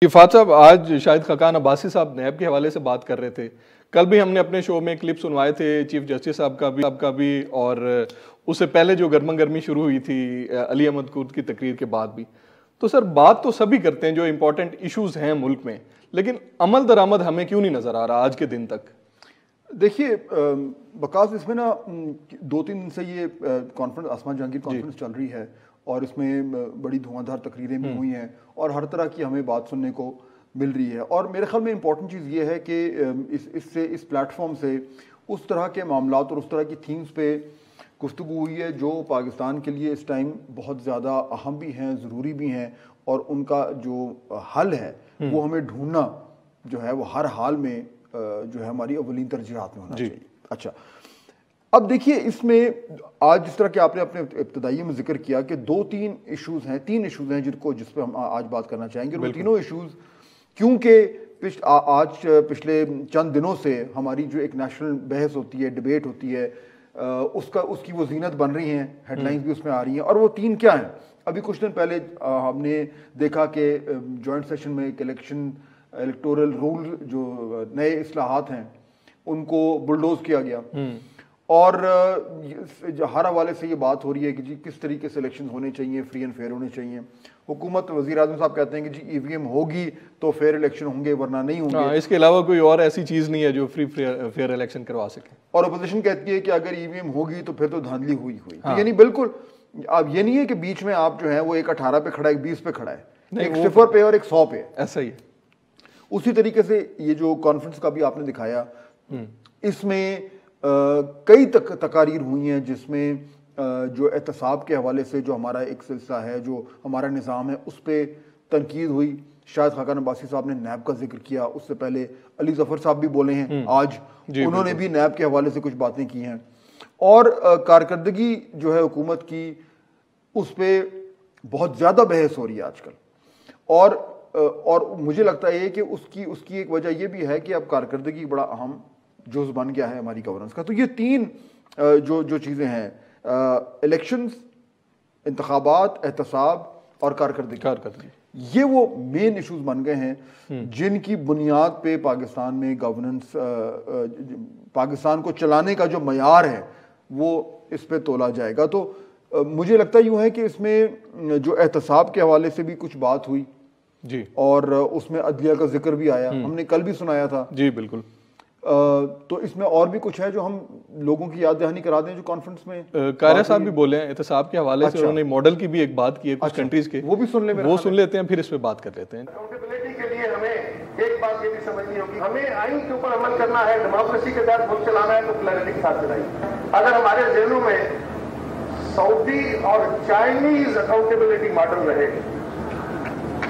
इफ़ात साहब, आज शाहिद खकान अब्बासी साहब नैब के हवाले से बात कर रहे थे। कल भी हमने अपने शो में क्लिप सुनवाए थे चीफ जस्टिस साहब का भी और उससे पहले जो गर्मा गर्मी शुरू हुई थी अली अहमद कूद की तकरीर के बाद भी। तो सर, बात तो सभी करते हैं जो इंपॉर्टेंट इश्यूज हैं मुल्क में, लेकिन अमल दरामद हमें क्यों नहीं नजर आ रहा आज के दिन तक? देखिए बकास इसमें ना 2-3 दिन से ये कॉन्फ्रेंस आसमान जहांगीर कॉन्फ्रेंस चल रही है और इसमें बड़ी धुआंधार तकरीरें भी हुई हैं और हर तरह की हमें बात सुनने को मिल रही है। और मेरे ख्याल में इम्पॉर्टेंट चीज़ ये है कि इस प्लेटफॉर्म से उस तरह के मामलात और उस तरह की थीम्स पे गुफ्तगू हुई है जो पाकिस्तान के लिए इस टाइम बहुत ज़्यादा अहम भी हैं, ज़रूरी भी हैं और उनका जो हल है वो हमें ढूंढना जो है वो हर हाल में जो है हमारी अव्वलीन तरजीहात में होना चाहिए। अच्छा, अब देखिए इसमें आज जिस तरह के आपने अपने इब्तदाई में जिक्र किया कि 2-3 इश्यूज हैं, 3 इश्यूज हैं जिस पर हम आज बात करना चाहेंगे। वो तीनों इश्यूज क्योंकि आज पिछले चंद दिनों से हमारी जो एक नेशनल बहस होती है, डिबेट होती है, उसकी वो जीनत बन रही हैं, हेडलाइंस भी उसमें आ रही हैं। और वो 3 क्या हैं? अभी कुछ दिन पहले हमने देखा कि जॉइंट सेशन में एक इलेक्टोरल रूल जो नए इस्लाहात हैं उनको बुलडोज किया गया और हर हवाले से ये बात हो रही है कि जी किस तरीके से इलेक्शन होने चाहिए, फ्री एंड फेयर होने चाहिए। हुकूमत वज़ीर आज़म साहब कहते हैं कि जी ईवीएम होगी तो फेयर इलेक्शन होंगे वरना नहीं होंगे। इसके अलावा कोई और ऐसी चीज़ नहीं है जो फ्री फेयर इलेक्शन करवा सके। और अपोजिशन कहती है कि अगर ईवीएम होगी तो फिर तो धांधली हुई। तो यानी बिल्कुल अब ये नहीं है कि बीच में आप जो है वो एक 18 पे खड़ा है, एक 20 पे खड़ा है, एक 0 पे और एक 100 पे, ऐसा ही है। उसी तरीके से ये जो कॉन्फ्रेंस का भी आपने दिखाया, इसमें कई तकारीर हुई हैं जिसमें जो एहतसाब के हवाले से जो हमारा एक सिलसिला है, जो हमारा निज़ाम है, उस पर तनकीद हुई। शाहिद खकान अब्बासी साहब ने नैब का जिक्र किया, उससे पहले अली जफर साहब भी बोले हैं आज, उन्होंने भी नैब के हवाले से कुछ बातें की हैं और कारकर्दगी जो है हुकूमत की उस पर बहुत ज़्यादा बहस हो रही है आजकल। और मुझे लगता है कि उसकी एक वजह यह भी है कि अब कारकर्दगी बड़ा अहम जुज़ बन गया है हमारी गवर्नेंस का। तो ये 3 जो चीज़ें हैं, इलेक्शंस, इंतखाबात, एहतसाब और कारकर्दगी, ये वो मेन इश्यूज बन गए हैं जिनकी बुनियाद पे पाकिस्तान में गवर्नेंस, पाकिस्तान को चलाने का जो मयार है वो इस पे तोला जाएगा। तो मुझे लगता यूँ है कि इसमें जो एहतसाब के हवाले से भी कुछ बात हुई जी और उसमें अदलिया का जिक्र भी आया, हमने कल भी सुनाया था जी। बिल्कुल। तो इसमें और भी कुछ है जो हम लोगों की याद दहानी करा दें जो कॉन्फ्रेंस में कारिया साहब भी बोले हैं एहतसाब के हवाले से। उन्होंने मॉडल की भी एक बात की है कुछ कंट्रीज के, वो भी सुन लेते हैं, फिर इस पे बात कर लेते हैं। अकाउंटेबिलिटी के लिए हमें एक बात ये भी समझनी होगी, हमें आइन के ऊपर अमल करना है, डेमोक्रेसी के तहत मुल्क चलाना है तो क्लैरिटी के साथ चलाइए। अगर हमारे जेलों में सऊदी और चाइनीज अकाउंटेबिलिटी मॉडल रहे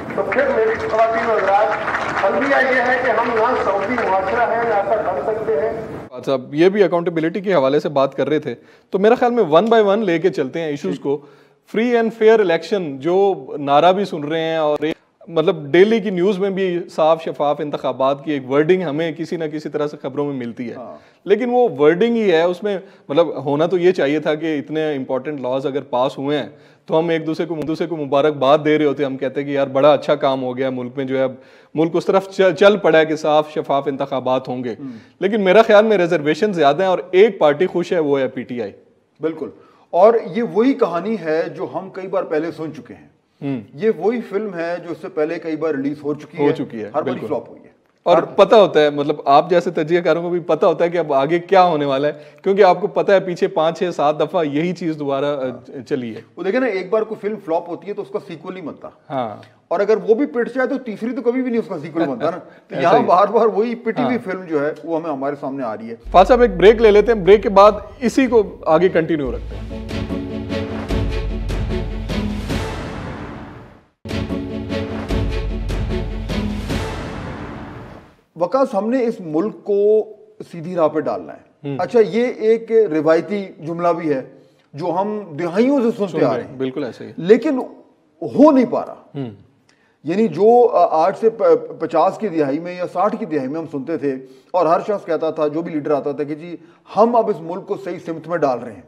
तो फिर मेरी ख्वातीन और हज़रात अलविया ये है कि हम ना सऊदी मुआशरा है ना ऐसा कर सकते हैं। अच्छा, ये भी अकाउंटेबिलिटी के हवाले से बात कर रहे थे, तो मेरा ख्याल में 1 बाय 1 लेके चलते हैं इश्यूज को। फ्री एंड फेयर इलेक्शन जो नारा भी सुन रहे हैं और मतलब डेली की न्यूज़ में भी साफ शफाफ इंतखाबात की एक वर्डिंग हमें किसी ना किसी तरह से खबरों में मिलती है। लेकिन वो वर्डिंग ही है, उसमें मतलब होना तो ये चाहिए था कि इतने इंपॉर्टेंट लॉज अगर पास हुए हैं तो हम एक दूसरे को मुबारकबाद दे रहे होते। हम कहते हैं कि यार बड़ा अच्छा काम हो गया मुल्क में, जो है मुल्क उस तरफ चल पड़ा है कि साफ शफाफ इंतखाबात होंगे। लेकिन मेरा ख्याल में रिजर्वेशन ज्यादा है और एक पार्टी खुश है, वो है पीटीआई। बिल्कुल, और ये वही कहानी है जो हम कई बार पहले सुन चुके हैं। ये वही फिल्म है जो इससे पहले कई बार रिलीज हो चुकी है, हर बार फ्लॉप हुई है। और पता होता है, मतलब आप जैसे तजियाकारों को भी पता होता है कि अब आगे क्या होने वाला है, क्योंकि आपको पता है पीछे 5, 6, 7 दफा यही चीज दोबारा चली है। वो देखे ना, एक बार कोई फिल्म फ्लॉप होती है तो उसका सीक्वल नहीं बनता। हाँ, और अगर वो भी पिट जाए तो तीसरी तो कभी भी नहीं उसका सीक्वल बनता ना। तो यहाँ बार बार वही पिटी हुई फिल्म जो है वो हमें हमारे सामने आ रही है। फात साहब, एक ब्रेक ले लेते हैं, ब्रेक के बाद इसी को आगे कंटिन्यू रखते हैं। वकास, हमने इस मुल्क को सीधी राह पे डालना है। अच्छा, ये एक रिवायती जुमला भी है जो हम दिहाइयों से सुनते आ रहे हैं, बिल्कुल ऐसे ही, लेकिन हो नहीं पा रहा। यानी जो आज से 50 की दिहाई में या 60 की दिहाई में हम सुनते थे और हर शख्स कहता था, जो भी लीडर आता था कि जी हम अब इस मुल्क को सही सिमत में डाल रहे हैं,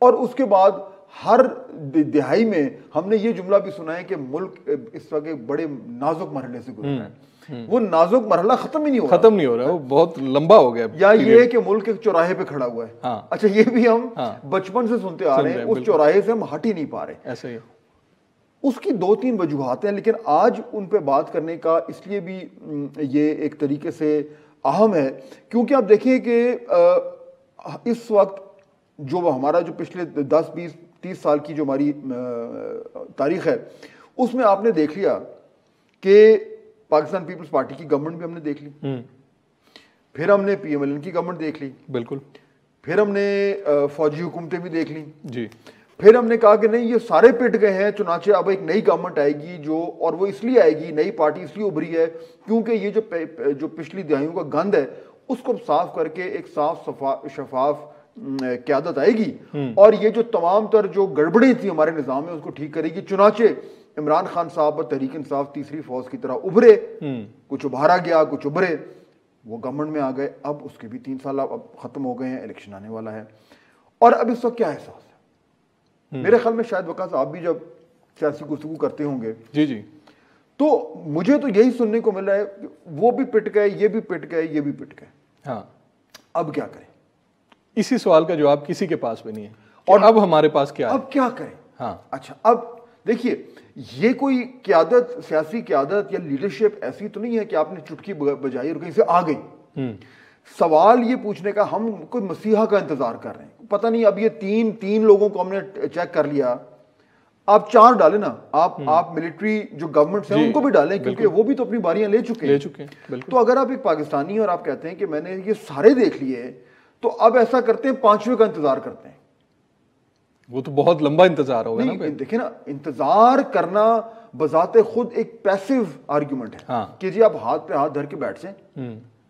और उसके बाद हर दिहाई में हमने ये जुमला भी सुना है कि मुल्क इस वक्त एक बड़े नाजुक मरहले से गुजर रहा है। वो नाजुक मरहला खत्म ही नहीं हो रहा, खत्म नहीं हो रहा, वो बहुत लंबा हो गया। या ये है कि मुल्क एक चौराहे पे खड़ा हुआ है। हाँ। अच्छा, ये भी हम बचपन से सुनते आ रहे हैं, उस चौराहे से हम हट ही नहीं पा रहे। ऐसा ही उसकी 2-3 वजूहात हैं, लेकिन आज उन पे बात करने का इसलिए भी ये एक तरीके से अहम है क्योंकि आप देखिए कि इस वक्त जो हमारा जो पिछले 10, 20, 30 साल की जो हमारी तारीख है उसमें आपने देख लिया कि पाकिस्तान पीपल्स पार्टी की गवर्नमेंट भी हमने देख ली, फिर हमने PMLN की गवर्नमेंट देख ली, बिल्कुल, फिर हमने फौजी हुकूमतें भी देख ली जी, फिर हमने कहा कि नहीं ये सारे पिट गए हैं, चुनाचे अब एक नई गवर्नमेंट आएगी जो, और वो इसलिए आएगी, नई पार्टी इसलिए उभरी है क्योंकि ये जो पिछली दिहाइयों का गंद है उसको साफ करके एक साफ शफाफ क़यादत आएगी और ये जो तमाम तर जो गड़बड़ें थी हमारे निज़ाम में उसको ठीक करेगी। चुनाचे इमरान खान साहब और तहरीक इंसाफ तीसरी फौज की तरह उभरे, कुछ उभारा गया, कुछ उभरे, वो गवर्नमेंट में आ गए। अब उसके भी 3 साल अब खत्म हो गए हैं, इलेक्शन आने वाला है और अब इस वक्त क्या एहसास है? मेरे ख्याल में शायद वकास आप भी जब सियासी गुफ्तगू करते होंगे जी जी, तो मुझे तो यही सुनने को मिल रहा है वो भी पिट गए, ये भी पिट गए, ये भी पिट गए। हाँ, अब क्या करें? इसी सवाल का जवाब किसी के पास भी नहीं है और अब हमारे पास क्या है? अब क्या करें? हाँ, अच्छा, अब देखिए ये कोई क़यादत, सियासी क़यादत या लीडरशिप ऐसी तो नहीं है कि आपने चुटकी बजाई और कहीं से आ गई। सवाल ये पूछने का, हम कोई मसीहा का इंतजार कर रहे हैं, पता नहीं अब ये तीन लोगों को हमने चेक कर लिया, आप 4 डालें ना, आप मिलिट्री जो गवर्नमेंट है उनको भी डालें क्योंकि वो भी तो अपनी बारियां ले चुके हैं। तो अगर आप एक पाकिस्तानी और आप कहते हैं कि मैंने ये सारे देख लिए, तो अब ऐसा करते हैं 5वें का इंतजार करते हैं। वो तो बहुत लंबा इंतजार होगा ना। देखिए ना, इंतजार करना बजाते खुद एक पैसिव आर्ग्यूमेंट है। हाँ। कि जी आप हाथ पे हाथ धर के बैठ जाएं,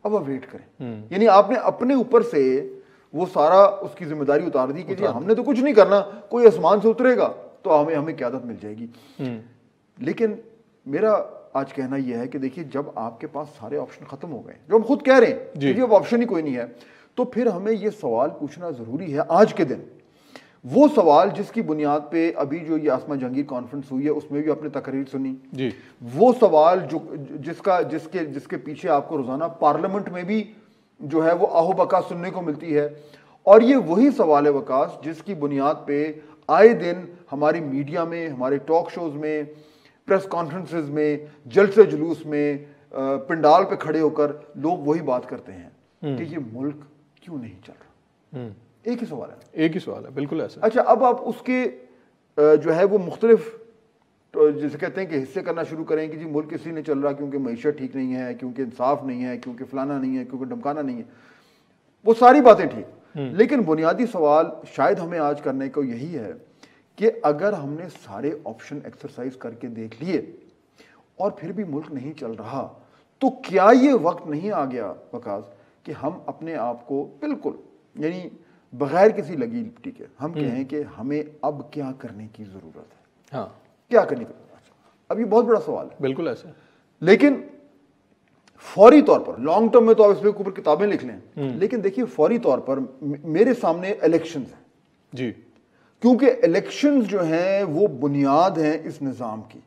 अब आप वेट करें। यानी आपने अपने ऊपर से वो सारा उसकी जिम्मेदारी उतार दी कि जी हमने तो कुछ नहीं करना, कोई आसमान से उतरेगा तो हमें क़यादत मिल जाएगी। लेकिन मेरा आज कहना यह है कि देखिए जब आपके पास सारे ऑप्शन खत्म हो गए, जो हम खुद कह रहे हैं कि अब ऑप्शन ही कोई नहीं है, तो फिर हमें ये सवाल पूछना जरूरी है आज के दिन, वो सवाल जिसकी बुनियाद पे अभी जो ये आसमा जहांगीर कॉन्फ्रेंस हुई है उसमें भी आपने तकरीर सुनी जी, वो सवाल जो जिसके पीछे आपको रोजाना पार्लियामेंट में भी जो है वो आहो बका सुनने को मिलती है, और ये वही सवाल है वकास जिसकी बुनियाद पे आए दिन हमारी मीडिया में, हमारे टॉक शोज में, प्रेस कॉन्फ्रेंसेज में, जलसे जुलूस में, पंडाल पे खड़े होकर लोग वही बात करते हैं कि ये मुल्क क्यों नहीं चल रहा। एक ही सवाल है, एक ही सवाल है, बिल्कुल ऐसा। अच्छा, अब आप उसके जो है वो मुख्तलिफ जैसे कहते हैं कि हिस्से करना शुरू करें कि जी मुल्क इसलिए नहीं चल रहा क्योंकि मईशत ठीक नहीं है, क्योंकि इंसाफ नहीं है, क्योंकि फलाना नहीं है, क्योंकि धमकाना नहीं है, वो सारी बातें ठीक, लेकिन बुनियादी सवाल शायद हमें आज करने को यही है कि अगर हमने सारे ऑप्शन एक्सरसाइज करके देख लिए और फिर भी मुल्क नहीं चल रहा, तो क्या ये वक्त नहीं आ गया वकास कि हम अपने आप को बिल्कुल यानी बगैर किसी लगी लिपटी के हम कहें कि हमें अब क्या करने की जरूरत है? हाँ, क्या करने की जरूरत है? अब ये बहुत बड़ा सवाल है, बिल्कुल ऐसा। लेकिन फौरी तौर पर, लॉन्ग टर्म में तो आप इसके ऊपर किताबें लिख लें, लेकिन देखिए फौरी तौर पर मेरे सामने इलेक्शंस हैं जी, क्योंकि इलेक्शंस जो हैं वो बुनियाद हैं इस निज़ाम की।